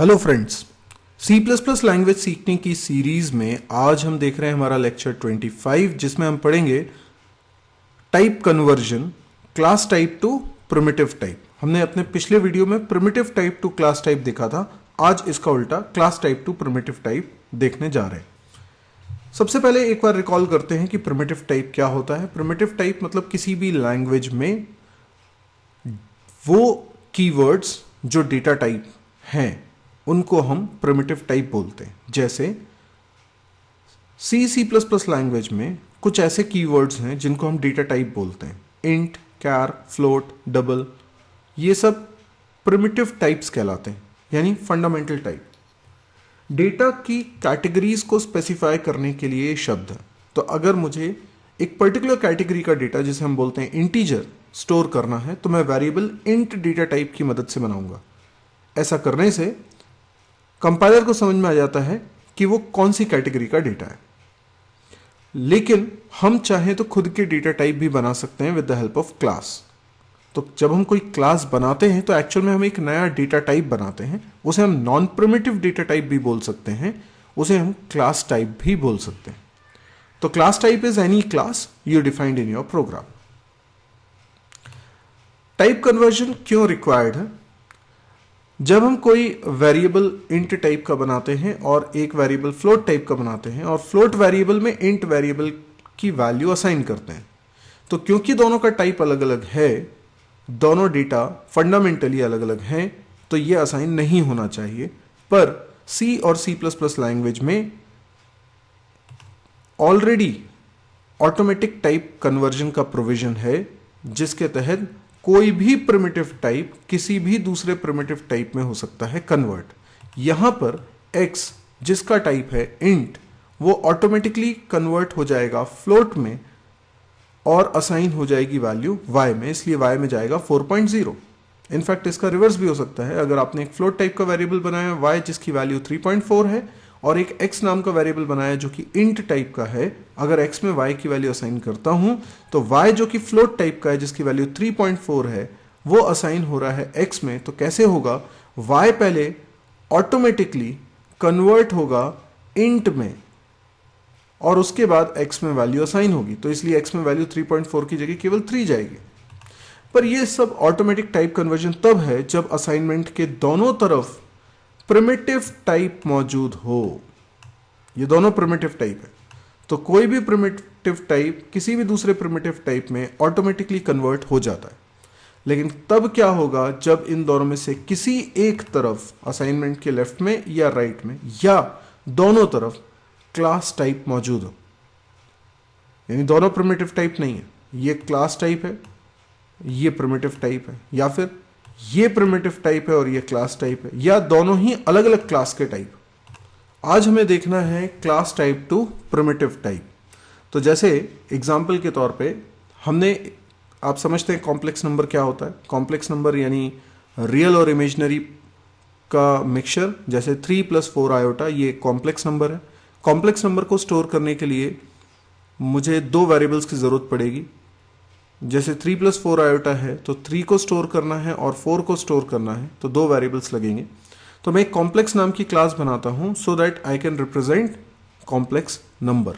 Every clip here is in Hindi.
Hello friends, C plus plus language सीखने की सीरीज में आज हम देख रहे हैं हमारा लेक्चर 25 जिसमें हम पढ़ेंगे type conversion class type two primitive type. हमने अपने पिछले वीडियो में primitive type two class type देखा था। आज इसका उल्टा class type two primitive type देखने जा रहे हैं। सबसे पहले एक बार रिकॉल करते हैं कि प्रिमिटिव टाइप क्या होता है। प्रिमिटिव टाइप मतलब किसी भी लैंग्वेज में वो कीवर्ड्स जो डेटा टाइप हैं उनको हम प्रिमिटिव टाइप बोलते हैं। जैसे सी प्लस प्लस लैंग्वेज में कुछ ऐसे कीवर्ड्स हैं जिनको हम डेटा टाइप बोलते हैं। इंट, कैर, फ्लोट, डबल, ये सब प्रिमिटिव टाइप्स कहलाते हैं, यानी फंडामेंटल टाइप। डेटा की कैटेगरीज को स्पेसिफाई करने के लिए शब्द है। तो अगर मुझे एक पर्टिकुलर कैटेगरी का डेटा जिसे हम बोलते हैं इंटीजर स्टोर करना है तो मैं वेरिएबल इंट डेटा टाइप की मदद से बनाऊंगा। ऐसा करने से कंपाइलर को समझ में आ जाता है कि वो कौन सी कैटेगरी का डेटा है। लेकिन हम चाहें तो खुद के डेटा टाइप भी बना सकते हैं with the help of class. तो जब हम कोई क्लास बनाते हैं तो एक्चुअल में हम एक नया डेटा टाइप बनाते हैं। उसे हम नॉन प्रिमिटिव डेटा टाइप भी बोल सकते हैं, उसे हम क्लास टाइप भी बोल सकते हैं। तो class type is any class you defined in your program. Type conversion क्यों रिक्वायर्ड है? जब हम कोई वेरिएबल इंट टाइप का बनाते हैं और एक वेरिएबल फ्लोट टाइप का बनाते हैं और फ्लोट वेरिएबल में इंट वेरिएबल की वैल्यू असाइन करते हैं, तो क्योंकि दोनों का टाइप अलग अलग है, दोनों डेटा फंडामेंटली अलग अलग हैं, तो ये असाइन नहीं होना चाहिए। पर सी और सी प्लस प्लस लैंग्वेज में ऑलरेडी ऑटोमेटिक टाइप कन्वर्जन का प्रोविजन है, जिसके तहत कोई भी प्रिमिटिव टाइप किसी भी दूसरे प्रिमिटिव टाइप में हो सकता है कन्वर्ट। यहां पर x जिसका टाइप है इंट, वो ऑटोमेटिकली कन्वर्ट हो जाएगा फ्लोट में और असाइन हो जाएगी वैल्यू y में, इसलिए y में जाएगा 4.0। इनफैक्ट इसका रिवर्स भी हो सकता है। अगर आपने एक फ्लोट टाइप का वेरिएबल बनाया y जिसकी वैल्यू 3.4 है और एक x नाम का वेरिएबल बनाया जो कि इंट टाइप का है, अगर x में y की वैल्यू असाइन करता हूं तो y जो कि फ्लोट टाइप का है जिसकी वैल्यू 3.4 है वो असाइन हो रहा है x में। तो कैसे होगा? y पहले ऑटोमेटिकली कन्वर्ट होगा इंट में और उसके बाद x में वैल्यू असाइन होगी, तो इसलिए x में वैल्यू 3.4 की जगह केवल 3 जाएगी। पर यह सब ऑटोमेटिक टाइप कन्वर्जन तब है जब असाइनमेंट के दोनों तरफ प्रिमिटिव टाइप मौजूद हो। ये दोनों प्रिमिटिव टाइप है, तो कोई भी प्रिमिटिव टाइप किसी भी दूसरे प्रिमिटिव टाइप में ऑटोमेटिकली कन्वर्ट हो जाता है। लेकिन तब क्या होगा जब इन दोनों में से किसी एक तरफ असाइनमेंट के लेफ्ट में या राइट में या दोनों तरफ क्लास टाइप मौजूद हो, यानी दोनों प्रिमिटिव टाइप नहीं है, ये क्लास टाइप है, ये प्रिमिटिव टाइप है, या फिर ये प्रिमिटिव टाइप है और ये क्लास टाइप है, या दोनों ही अलग अलग क्लास के टाइप। आज हमें देखना है class type two primitive type. तो जैसे एग्जांपल के तौर पे हमने, आप समझते हैं कॉम्प्लेक्स नंबर क्या होता है? कॉम्प्लेक्स नंबर यानी रियल और इमेजिनरी का मिक्सचर। जैसे 3 + 4 आयोटा ये कॉम्प्लेक्स नंबर है। कॉम्प्लेक्स नंबर को स्टोर करने के लिए मुझे दो वेरिएबल्स की जरूरत पड़ेगी। जैसे 3 + 4 आयोटा है तो 3 को स्टोर करना है और 4 को स्टोर करना है, तो दो वेरिएबल्स लगेंगे। तो मैं एक कॉम्प्लेक्स नाम की क्लास बनाता हूं so that I can represent complex number.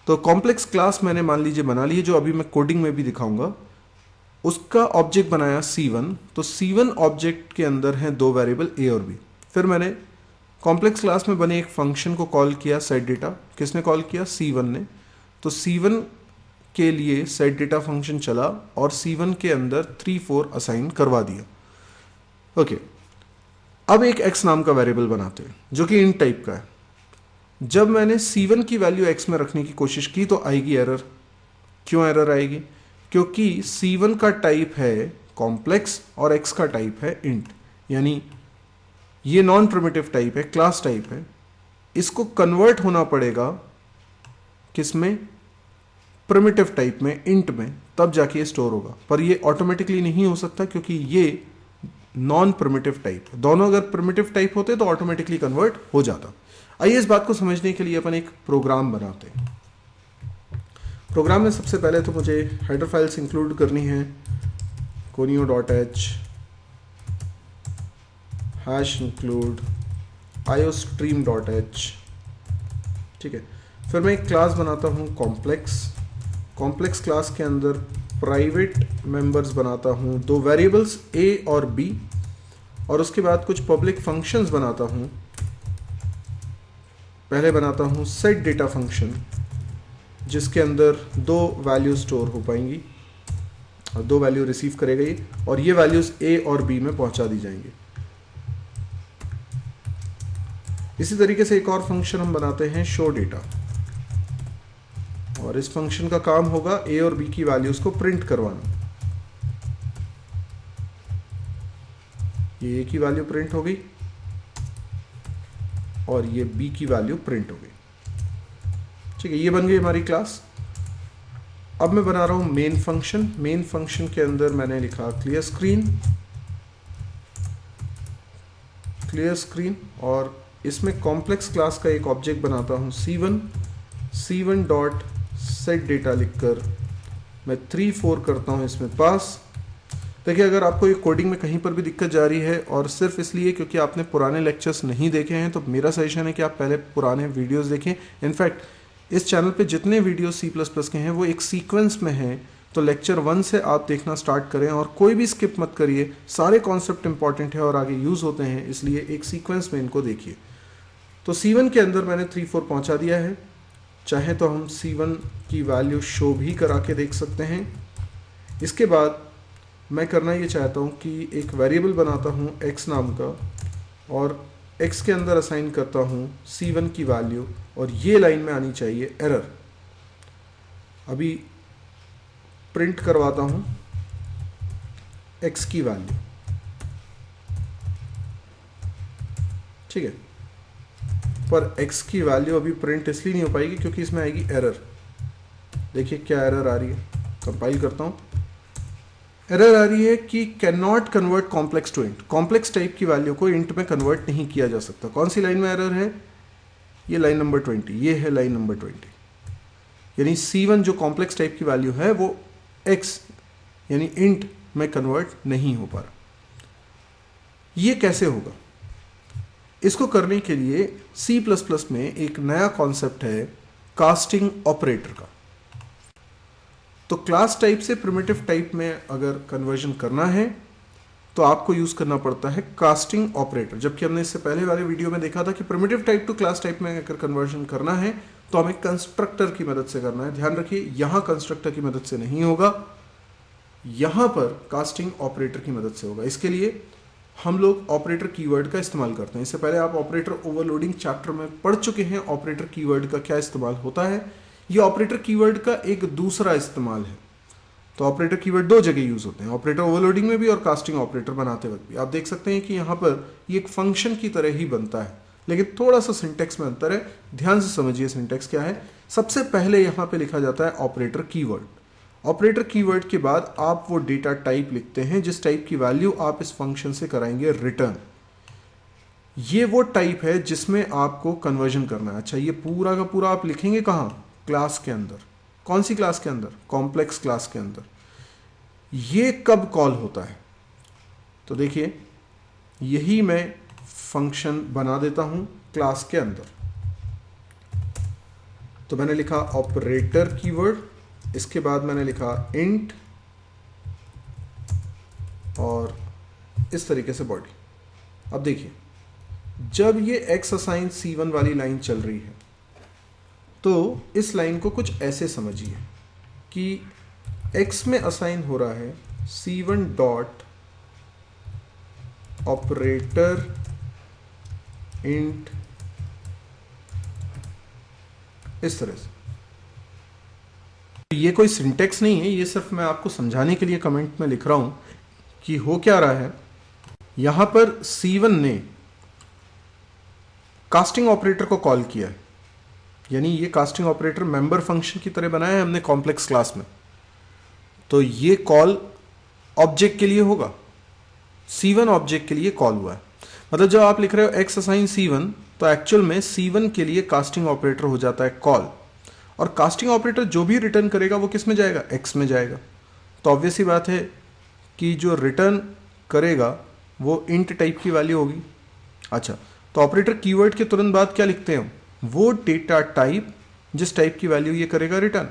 तो कॉम्प्लेक्स क्लास मैंने मान लीजिए बना ली है, जो अभी मैं कोडिंग में भी दिखाऊंगा। उसका ऑब्जेक्ट बनाया C1, तो C1 ऑब्जेक्ट के अंदर है दो वेरिएबल A और B। फिर मैंने कॉम्प्लेक्स क्लास में बने एक फंक्शन को कॉल किया सेट डेटा। किसने कॉल किया? C1 ने। तो C1 के लिए सेट डेटा फंक्शन चला और C1 के अंदर 3, 4 असाइन करवा दिया। ओके, अब एक x नाम का वेरिएबल बनाते हैं जो कि इंट टाइप का है। जब मैंने C1 की वैल्यू x में रखने की कोशिश की तो आएगी एरर। क्यों एरर आएगी? क्योंकि C1 का टाइप है कॉम्प्लेक्स और x का टाइप है इंट, यानी ये नॉन प्रिमिटिव टाइप है, क्लास टाइप है। इसको कन्वर्ट होना पड़ेगा किसमें? प्रिमिटिव टाइप में, इंट में, तब जाके ये स्टोर होगा। पर ये ऑटोमेटिकली नहीं हो सकता क्योंकि ये नॉन प्रिमिटिव टाइप है। दोनों अगर प्रिमिटिव टाइप होते तो ऑटोमेटिकली कन्वर्ट हो जाता। आइए इस बात को समझने के लिए अपन एक प्रोग्राम बनाते हैं। प्रोग्राम में सबसे पहले तो मुझे हेडर फाइल्स इंक्लूड करनी है। conio.h #include iostream.h, ठीक है। फिर मैं एक क्लास बनाता हूँ कॉम्प्लेक्स। कॉम्प्लेक्स क्लास के अंदर प्राइवेट मेंबर्स बनाता हूँ, दो वेरिएबल्स a और b, और उसके बाद कुछ पब्लिक फंक्शंस बनाता हूँ। पहले बनाता हूँ सेट डेटा फंक्शन, जिसके अंदर दो वैल्यू स्टोर हो पाएंगी और दो वैल्यू रिसीव करेगा ये, और ये वैल्यूज a और b में पहुंचा दी जाएंगी। इसी तरीके से एक और फंक्शन हम बनाते हैं शो डेटा, और इस फंक्शन का काम होगा a और b की वैल्यूज को प्रिंट करवाना। ये a की वैल्यू प्रिंट हो गई और ये b की वैल्यू प्रिंट हो गई, ठीक है। ये बन गई हमारी क्लास। अब मैं बना रहा हूं मेन फंक्शन। मेन फंक्शन के अंदर मैंने लिखा क्लियर स्क्रीन, और इसमें कॉम्प्लेक्स क्लास का एक ऑब्जेक्ट बनाता हूं c1 डॉट सेट डेटा लिखकर मैं 3-4 करता हूं इसमें पास। देखिए, अगर आपको ये कोडिंग में कहीं पर भी दिक्कत जा रही है और सिर्फ इसलिए क्योंकि आपने पुराने लेक्चर्स नहीं देखे हैं, तो मेरा सजेशन है कि आप पहले पुराने वीडियोस देखें। इनफैक्ट इस चैनल पे जितने वीडियो C++ के हैं वो एक सीक्वेंस में हैं, तो लेक्चर 1 से आप देखना स्टार्ट करें और कोई भी स्किप मत करिए। सारे कॉन्सेप्ट इंपॉर्टेंट है और आगे यूज होते हैं, इसलिए एक सीक्वेंस में इनको देखिए। तो C1 के अंदर मैंने 3-4 पहुंचा दिया है। चाहे तो हम C1 की वैल्यू शो भी करा के देख सकते हैं। इसके बाद मैं करना ये चाहता हूँ कि एक वेरिएबल बनाता हूँ x नाम का, और x के अंदर असाइन करता हूँ C1 की वैल्यू, और ये लाइन में आनी चाहिए एरर। अभी प्रिंट करवाता हूँ x की वैल्यू, ठीक है। पर x की वैल्यू अभी प्रिंट इसलिए नहीं हो पाएगी क्योंकि इसमें आएगी एरर। देखिए क्या एरर आ रही है, कंपाइल करता हूँ। एरर आ रही है कि can not convert complex to int. Complex type की वैल्यू को इंट में कन्वर्ट नहीं किया जा सकता। कौन सी लाइन में एरर है? ये लाइन नंबर 20, ये है लाइन नंबर 20। यानी C1 जो कॉम्प्लेक्स टाइप की वैल्यू है वो x यानी इंट में कन्वर्ट नहीं हो पा रहा। ये कैसे होगा? इसको करने के लिए C++ में एक नया कॉन्सेप्ट है कास्टिंग ऑपरेटर का। तो क्लास टाइप से प्रिमिटिव टाइप में अगर कन्वर्जन करना है तो आपको यूज करना पड़ता है कास्टिंग ऑपरेटर। जबकि हमने इससे पहले वाले वीडियो में देखा था कि primitive type two class type में अगर कन्वर्जन करना है तो हमें कंस्ट्रक्टर की मदद से करना है। ध्यान रखिए, यहां कंस्ट्रक्टर की मदद से नहीं होगा, यहां पर कास्टिंग ऑपरेटर की मदद से होगा। इसके लिए हम लोग ऑपरेटर कीवर्ड का इस्तेमाल करते हैं। इससे पहले आप ऑपरेटर ओवरलोडिंग चैप्टर में पढ़ चुके हैं ऑपरेटर कीवर्ड का क्या इस्तेमाल होता है। ये ऑपरेटर कीवर्ड का एक दूसरा इस्तेमाल है। तो ऑपरेटर कीवर्ड दो जगह यूज होते हैं, ऑपरेटर ओवरलोडिंग में भी और कास्टिंग ऑपरेटर बनाते वक्त भी। आप देख सकते हैं कि यहाँ पर ये एक फंक्शन की तरह ही बनता है, लेकिन थोड़ा सा सिंटेक्स में अंतर है। ध्यान से समझिए सिंटेक्स क्या है। सबसे पहले यहाँ पे लिखा जाता है ऑपरेटर कीवर्ड। ऑपरेटर कीवर्ड के बाद आप वो डेटा टाइप लिखते हैं जिस टाइप की वैल्यू आप इस फंक्शन से कराएंगे रिटर्न। ये वो टाइप है जिसमें आपको कन्वर्जन करना है। अच्छा, ये पूरा का पूरा आप लिखेंगे कहाँ? क्लास के अंदर। कौन सी क्लास के अंदर? कॉम्प्लेक्स क्लास के अंदर। ये कब कॉल होता है? तो देखिए, यही मैं फंक्शन बना देता हूं क्लास के अंदर। तो मैंने लिखा ऑपरेटर कीवर्ड, इसके बाद मैंने लिखा इंट, और इस तरीके से बॉडी। अब देखिए, जब ये x असाइन C1 वाली लाइन चल रही है तो इस लाइन को कुछ ऐसे समझिए कि x में असाइन हो रहा है C1 डॉट ऑपरेटर इंट, इस तरह से। ये कोई सिंटेक्स नहीं है, ये सिर्फ मैं आपको समझाने के लिए कमेंट में लिख रहा हूं कि हो क्या रहा है। यहां पर C1 ने कास्टिंग ऑपरेटर को कॉल किया है, यानी ये कास्टिंग ऑपरेटर मेंबर फंक्शन की तरह बनाया है हमने कॉम्प्लेक्स क्लास में। तो ये कॉल ऑब्जेक्ट के लिए होगा, C1 ऑब्जेक्ट के लिए कॉल हुआ है। मतलब जब आप लिख रहे हो x असाइन C1 तो एक्चुअल में C1 के लिए कास्टिंग ऑपरेटर हो जाता है कॉल, और कास्टिंग ऑपरेटर जो भी रिटर्न करेगा वो किस में जाएगा? x में जाएगा। तो ऑब्वियस सी बात है कि जो रिटर्न करेगा वो इंट टाइप की वैल्यू होगी। अच्छा, तो ऑपरेटर कीवर्ड के तुरंत बाद क्या लिखते हैं हम? वो डेटा टाइप जिस टाइप की वैल्यू ये करेगा रिटर्न,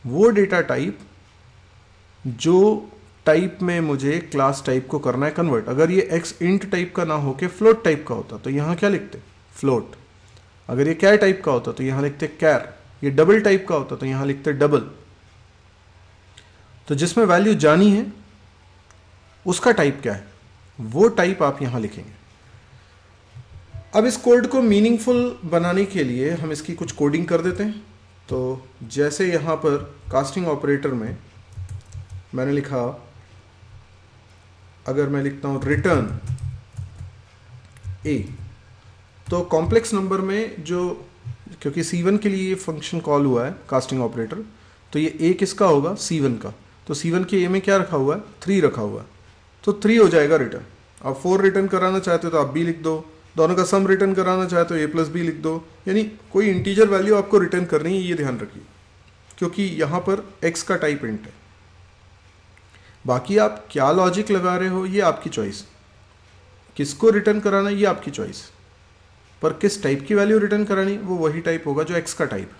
वो डेटा टाइप जो टाइप में मुझे क्लास टाइप को करना है कन्वर्ट। अगर ये एक्स इंट टाइप का ना होके फ्लोट टाइप का होता तो यहां क्या लिखते? फ्लोट। अगर ये कैर टाइप का होता तो यहां लिखते कैर। ये डबल टाइप का होता तो यहां लिखते डबल। तो जिसमें वैल्यू जानी है उसका टाइप क्या है, वो टाइप आप यहां लिखेंगे। अब इस कोड को मीनिंगफुल बनाने के लिए हम इसकी कुछ कोडिंग कर देते हैं। तो जैसे यहां पर कास्टिंग ऑपरेटर में मैंने लिखा, अगर मैं लिखता हूं रिटर्न ए, तो कॉम्प्लेक्स नंबर में जो, क्योंकि C1 के लिए ये फंक्शन कॉल हुआ है कास्टिंग ऑपरेटर, तो ये ए किसका होगा? C1 का। तो C1 के ए में क्या रखा हुआ है? 3 रखा हुआ है, तो 3 हो जाएगा रिटर्न। आप 4 रिटर्न कराना चाहते हो तो आप बी लिख दो, दोनों का सम रिटर्न कराना चाहते हो a+b लिख दो। यानी कोई इंटीजर वैल्यू आपको रिटर्न करनी है, ये ध्यान रखिए, क्योंकि यहां पर x का टाइप इंट है। बाकी आप क्या लॉजिक लगा रहे हो ये आपकी चॉइस, किसको रिटर्न कराना है ये आपकी चॉइस, पर किस टाइप की वैल्यू रिटर्न करानी वो वही टाइप होगा जो x का टाइप।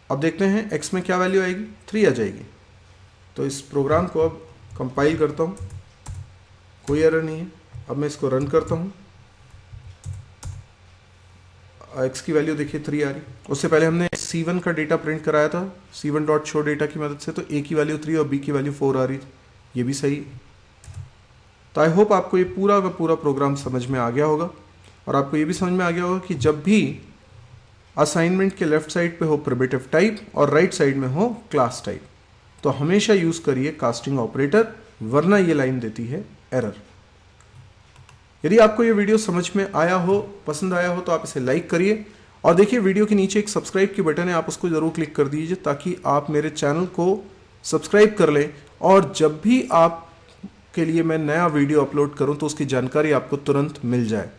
अब देखते हैं x में क्या वैल्यू आएगी? 3 आ जाएगी। तो इस प्रोग्राम को अब कंपाइल करता हूं, कोई एरर नहीं है। अब मैं इसको रन करता हूं, x की वैल्यू देखिए 3 आ रही। उससे पहले हमने C1 का डेटा प्रिंट कराया था C1.show डेटा की मदद से, तो a की वैल्यू 3 और b की वैल्यू 4 आ रही थी, ये भी सही है। तो आई होप आपको ये पूरा का पूरा प्रोग्राम समझ में आ गया होगा, और आपको ये भी समझ में आ गया होगा कि जब भी असाइनमेंट के लेफ्ट साइड पे हो प्रिमिटिव टाइप और राइट साइड में हो क्लास टाइप, तो हमेशा यूज करिए कास्टिंग ऑपरेटर, वरना ये लाइन देती है एरर। यदि आपको ये वीडियो समझ में आया हो, पसंद आया हो, तो आप इसे लाइक करिए, और देखिए वीडियो के नीचे एक सब्सक्राइब की बटन है, आप उसको जरूर क्लिक कर दीजिए ताकि आप मेरे चैनल को सब्सक्राइब कर लें, और जब भी आप के लिए मैं नया वीडियो अपलोड करूं तो उसकी जानकारी आपको तुरंत मिल जाए।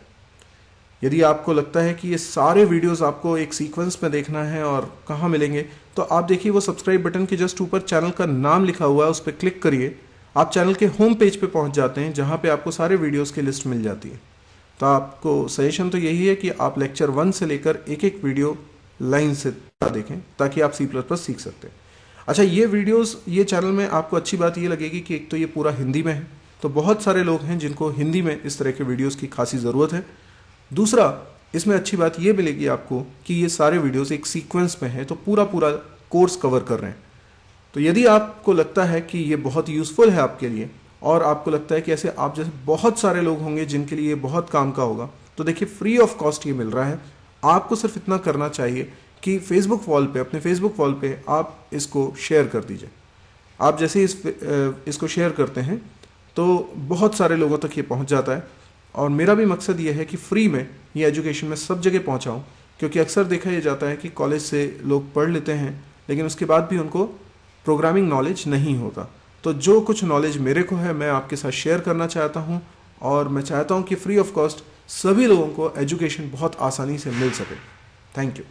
यदि आपको लगता है कि ये सारे वीडियोस आपको एक सीक्वेंस में देखना है और कहाँ मिलेंगे, तो आप देखिए वो सब्सक्राइब बटन के जस्ट ऊपर चैनल का नाम लिखा हुआ है, उस पर क्लिक करिए, आप चैनल के होम पेज पे पहुंच जाते हैं जहां पे आपको सारे वीडियोस की लिस्ट मिल जाती है। तो आपको सजेशन तो यही है कि आप लेक्चर 1 से लेकर एक एक वीडियो लाइन से देखें ताकि आप C++ सीख सकते हैं। अच्छा, ये वीडियोस, ये चैनल में आपको अच्छी बात ये लगेगी कि एक तो ये पूरा हिंदी में है, तो बहुत सारे लोग हैं जिनको हिंदी में इस तरह के वीडियोस की खासी ज़रूरत है। दूसरा, इसमें अच्छी बात ये मिलेगी आपको कि ये सारे वीडियोस एक सीक्वेंस में है, तो पूरा पूरा कोर्स कवर कर रहे हैं। तो यदि आपको लगता है कि ये बहुत यूज़फुल है आपके लिए, और आपको लगता है कि ऐसे आप जैसे बहुत सारे लोग होंगे जिनके लिए ये बहुत काम का होगा, तो देखिए फ्री ऑफ कॉस्ट ये मिल रहा है। आपको सिर्फ इतना करना चाहिए कि फेसबुक वॉल पे, अपने फेसबुक वॉल पे आप इसको शेयर कर दीजिए। आप जैसे इसको शेयर करते हैं तो बहुत सारे लोगों तक ये पहुंच जाता है, और मेरा भी मकसद ये है कि फ्री में ये एजुकेशन में सब जगह पहुंचाऊं, क्योंकि अक्सर देखा ये जाता है कि कॉलेज से लोग पढ़ लेते हैं लेकिन उसके बाद भी उनको प्रोग्रामिंग नॉलेज नहीं होता। तो जो कुछ नॉलेज मेरे को है मैं आपके साथ शेयर करना चाहता हूं, और मैं चाहता हूं कि फ्री ऑफ कॉस्ट सभी लोगों को एजुकेशन बहुत आसानी से मिल सके। Thank you.